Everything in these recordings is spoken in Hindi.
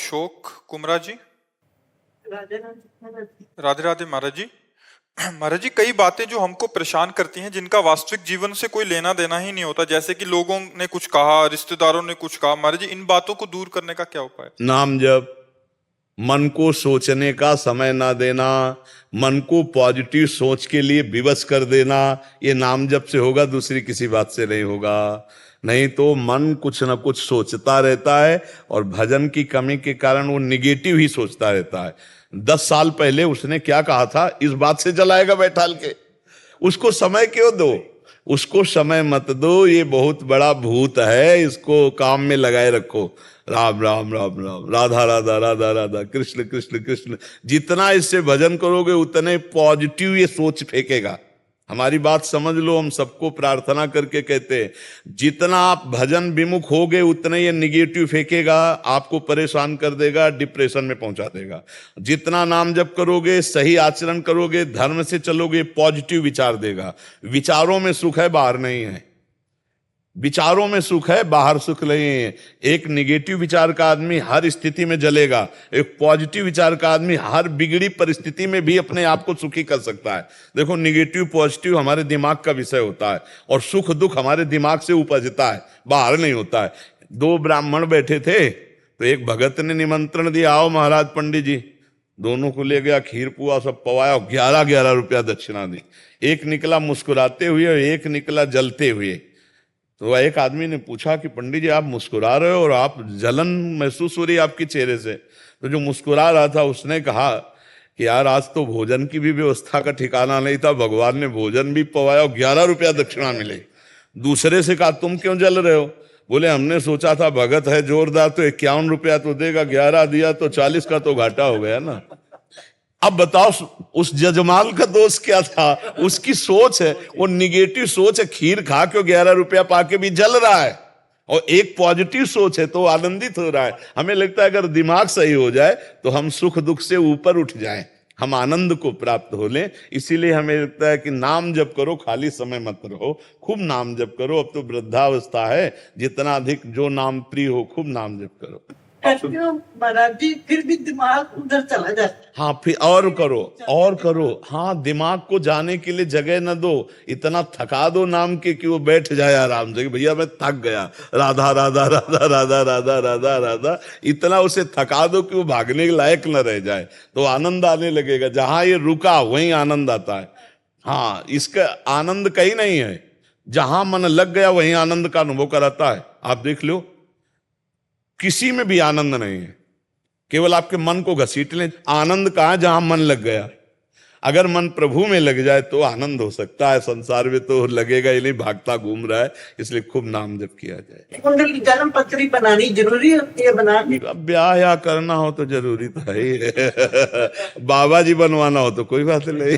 अशोक कुमरा जी। राधे राधे। राधे राधे महाराज जी। महाराज जी, कई बातें जो हमको परेशान करती हैं, जिनका वास्तविक जीवन से कोई लेना देना ही नहीं होता, जैसे कि लोगों ने कुछ कहा, रिश्तेदारों ने कुछ कहा। महाराज जी, इन बातों को दूर करने का क्या उपाय? नाम जप, मन को सोचने का समय ना देना, मन को पॉजिटिव सोच के लिए विवश कर देना, ये नाम जप से होगा, दूसरी किसी बात से नहीं होगा। नहीं तो मन कुछ ना कुछ सोचता रहता है और भजन की कमी के कारण वो निगेटिव ही सोचता रहता है। 10 साल पहले उसने क्या कहा था, इस बात से जलाएगा बैठाल के। उसको समय क्यों दो, उसको समय मत दो, ये बहुत बड़ा भूत है, इसको काम में लगाए रखो। राम राम राम राम, राधा राधा राधा राधा, कृष्ण कृष्ण कृष्ण। जितना इससे भजन करोगे उतने पॉजिटिव ये सोच फेंकेगा। हमारी बात समझ लो, हम सबको प्रार्थना करके कहते हैं, जितना आप भजन विमुख होगे उतने ये निगेटिव फेंकेगा, आपको परेशान कर देगा, डिप्रेशन में पहुंचा देगा। जितना नाम जप करोगे, सही आचरण करोगे, धर्म से चलोगे, पॉजिटिव विचार देगा। विचारों में सुख है, बाहर नहीं है। विचारों में सुख है, बाहर सुख नहीं है। एक निगेटिव विचार का आदमी हर स्थिति में जलेगा, एक पॉजिटिव विचार का आदमी हर बिगड़ी परिस्थिति में भी अपने आप को सुखी कर सकता है। देखो, निगेटिव पॉजिटिव हमारे दिमाग का विषय होता है और सुख दुख हमारे दिमाग से उपजता है, बाहर नहीं होता है। 2 ब्राह्मण बैठे थे, तो एक भगत ने निमंत्रण दिया, आओ महाराज पंडित जी। दोनों को ले गया, खीर पुआ सब पवाया, 11-11 रुपया दक्षिणा दी। एक निकला मुस्कुराते हुए और एक निकला जलते हुए। तो एक आदमी ने पूछा कि पंडित जी, आप मुस्कुरा रहे हो और आप जलन महसूस हो रही है आपके चेहरे से। तो जो मुस्कुरा रहा था उसने कहा कि यार, आज तो भोजन की भी व्यवस्था का ठिकाना नहीं था, भगवान ने भोजन भी पवाया और 11 रुपया दक्षिणा मिले। दूसरे से कहा, तुम क्यों जल रहे हो? बोले, हमने सोचा था भगत है जोरदार तो 51 रुपया तो देगा, 11 दिया तो 40 का तो घाटा हो गया ना। अब बताओ, उस जजमाल का दोष क्या था? उसकी सोच है, वो निगेटिव सोच है। खीर खा के 11 रुपया पाके भी जल रहा है, और एक पॉजिटिव सोच है तो आनंदित हो रहा है। हमें लगता है अगर दिमाग सही हो जाए तो हम सुख दुख से ऊपर उठ जाएं, हम आनंद को प्राप्त हो लें। इसीलिए हमें लगता है कि नाम जप करो, खाली समय मत रहो, खूब नाम जप करो। अब तो वृद्धावस्था है, जितना अधिक जो नाम प्रिय हो, खूब नाम जप करो। महाराज जी, फिर भी दिमाग उधर चला जाता। हाँ, फिर और करो, और करो। हाँ, दिमाग को जाने के लिए जगह न दो, इतना थका दो नाम के कि वो बैठ जाए आराम से, भैया मैं थक गया, राधा राधा राधा राधा राधा राधा राधा, इतना उसे थका दो कि वो भागने के लायक न रह जाए, तो आनंद आने लगेगा। जहां ये रुका वहीं आनंद आता है। हाँ, इसका आनंद कहीं नहीं है, जहां मन लग गया वहीं आनंद का अनुभव कराता है। आप देख लो, किसी में भी आनंद नहीं है, केवल आपके मन को घसीट लें। आनंद कहां? जहां मन लग गया। अगर मन प्रभु में लग जाए तो आनंद हो सकता है। संसार में तो लगेगा ही नहीं, भागता घूम रहा है। इसलिए खूब नाम जप किया जाए। कुंडली जन्म पत्री बनानी जरूरी होती है, बनानी। अब ब्याह या करना हो तो जरूरी तो है ही। बाबा जी बनवाना हो तो कोई बात नहीं।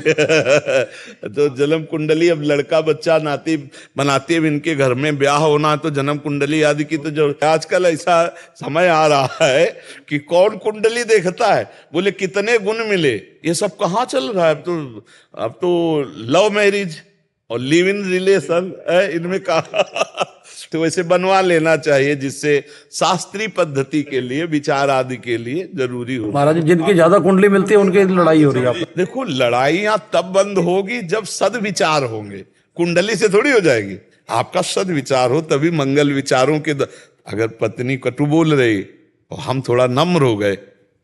तो जन्म कुंडली, अब लड़का बच्चा नाती बनाती है, इनके घर में ब्याह होना है तो जन्म कुंडली आदि की तो जरूरत। आजकल ऐसा समय आ रहा है कि कौन कुंडली देखता है, बोले कितने गुण मिले। ये सब कहाँ चल रहा है? अब तो लव मैरिज और लिव इन रिलेशन है इनमें कहा। तो वैसे बनवा लेना चाहिए, जिससे शास्त्रीय पद्धति के लिए, विचार आदि के लिए जरूरी हो। महाराज जी, जिनकी ज्यादा कुंडली मिलती है उनकी लड़ाई हो रही है। देखो, लड़ाइयां तब बंद होगी जब सद्विचार होंगे। कुंडली से थोड़ी हो जाएगी। आपका सद्विचार हो तभी मंगल विचारों के अगर पत्नी कटु बोल रही और हम थोड़ा नम्र हो गए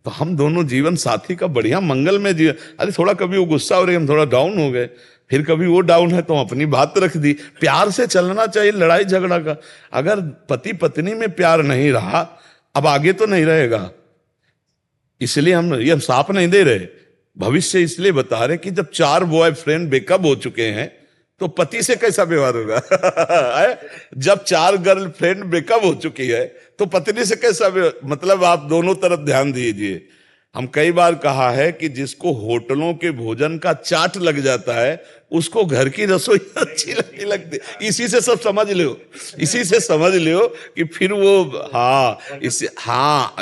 तो हम दोनों जीवन साथी का बढ़िया मंगल में जी। अरे थोड़ा कभी वो गुस्सा हो रही, हम थोड़ा डाउन हो गए, फिर कभी वो डाउन है तो अपनी बात रख दी। प्यार से चलना चाहिए लड़ाई झगड़ा का। अगर पति पत्नी में प्यार नहीं रहा, अब आगे तो नहीं रहेगा। इसलिए हम साफ नहीं दे रहे, भविष्य इसलिए बता रहे कि जब 4 बॉयफ्रेंड ब्रेकअप हो चुके हैं तो पति से कैसा व्यवहार होगा। जब 4 गर्लफ्रेंड ब्रेकअप हो चुकी है तो पत्नी से कैसा, मतलब आप दोनों तरफ ध्यान दीजिए। हम कई बार कहा है कि जिसको होटलों के भोजन का चाट लग जाता है उसको घर की रसोई अच्छी नहीं लगती। इसी से सब समझ लो, इसी से समझ लो कि फिर वो, हाँ,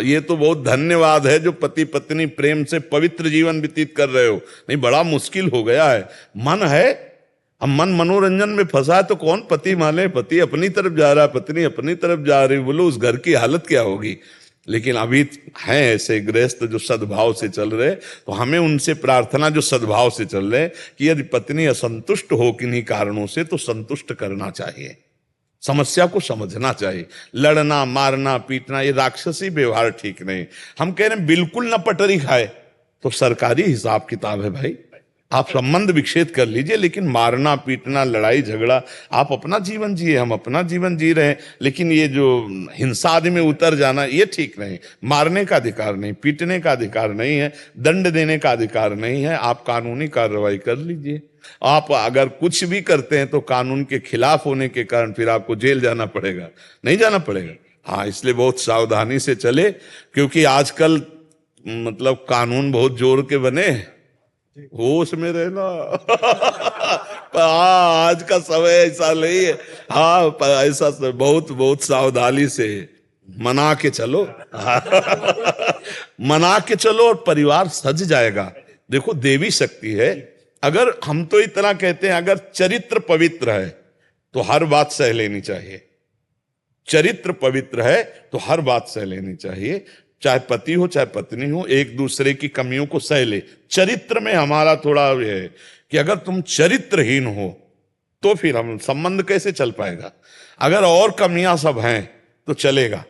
ये तो बहुत धन्यवाद है जो पति पत्नी प्रेम से पवित्र जीवन व्यतीत कर रहे हो। नहीं, बड़ा मुश्किल हो गया है। मन है, अब मन मनोरंजन में फंसा है तो कौन पति माने। पति अपनी तरफ जा रहा है, पत्नी अपनी तरफ जा रही, बोलो उस घर की हालत क्या होगी। लेकिन अभी हैं ऐसे गृहस्थ जो सद्भाव से चल रहे, तो हमें उनसे प्रार्थना जो सद्भाव से चल रहे कि यदि पत्नी असंतुष्ट हो किन्हीं कारणों से तो संतुष्ट करना चाहिए, समस्या को समझना चाहिए। लड़ना मारना पीटना ये राक्षसी व्यवहार ठीक नहीं। हम कह रहे हैं बिल्कुल न पटरी खाए तो सरकारी हिसाब किताब है भाई, आप संबंध विच्छेद कर लीजिए, लेकिन मारना पीटना लड़ाई झगड़ा, आप अपना जीवन जिए, हम अपना जीवन जी रहे हैं, लेकिन ये जो हिंसा आदि में उतर जाना ये ठीक नहीं। मारने का अधिकार नहीं, पीटने का अधिकार नहीं है, दंड देने का अधिकार नहीं है। आप कानूनी कार्रवाई कर लीजिए। आप अगर कुछ भी करते हैं तो कानून के खिलाफ होने के कारण फिर आपको जेल जाना पड़ेगा, नहीं जाना पड़ेगा। हाँ, इसलिए बहुत सावधानी से चले, क्योंकि आजकल मतलब कानून बहुत जोर के बने, होश में रहना। हाँ, आज का समय ऐसा नहीं है। हाँ, ऐसा बहुत बहुत सावधानी से मना के चलो। मना के चलो और परिवार सज जाएगा। देखो, देवी शक्ति है। अगर हम तो इतना कहते हैं, अगर चरित्र पवित्र है तो हर बात सह लेनी चाहिए। चरित्र पवित्र है तो हर बात सह लेनी चाहिए, चाहे पति हो चाहे पत्नी हो, एक दूसरे की कमियों को सह ले। चरित्र में हमारा थोड़ा ये है कि अगर तुम चरित्रहीन हो तो फिर हम संबंध कैसे चल पाएगा। अगर और कमियां सब हैं तो चलेगा,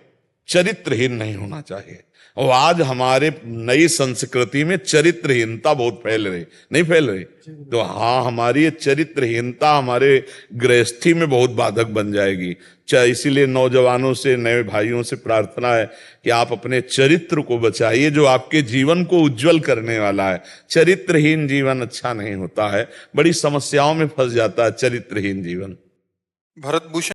चरित्रहीन नहीं होना चाहिए। और आज हमारे नई संस्कृति में चरित्रहीनता बहुत फैल रही, नहीं फैल रही? तो हाँ, हमारी ये चरित्रहीनता हमारे गृहस्थी में बहुत बाधक बन जाएगी। इसीलिए नौजवानों से, नए भाइयों से प्रार्थना है कि आप अपने चरित्र को बचाइए, जो आपके जीवन को उज्जवल करने वाला है। चरित्रहीन जीवन अच्छा नहीं होता है, बड़ी समस्याओं में फंस जाता है चरित्रहीन जीवन। भरत भूषण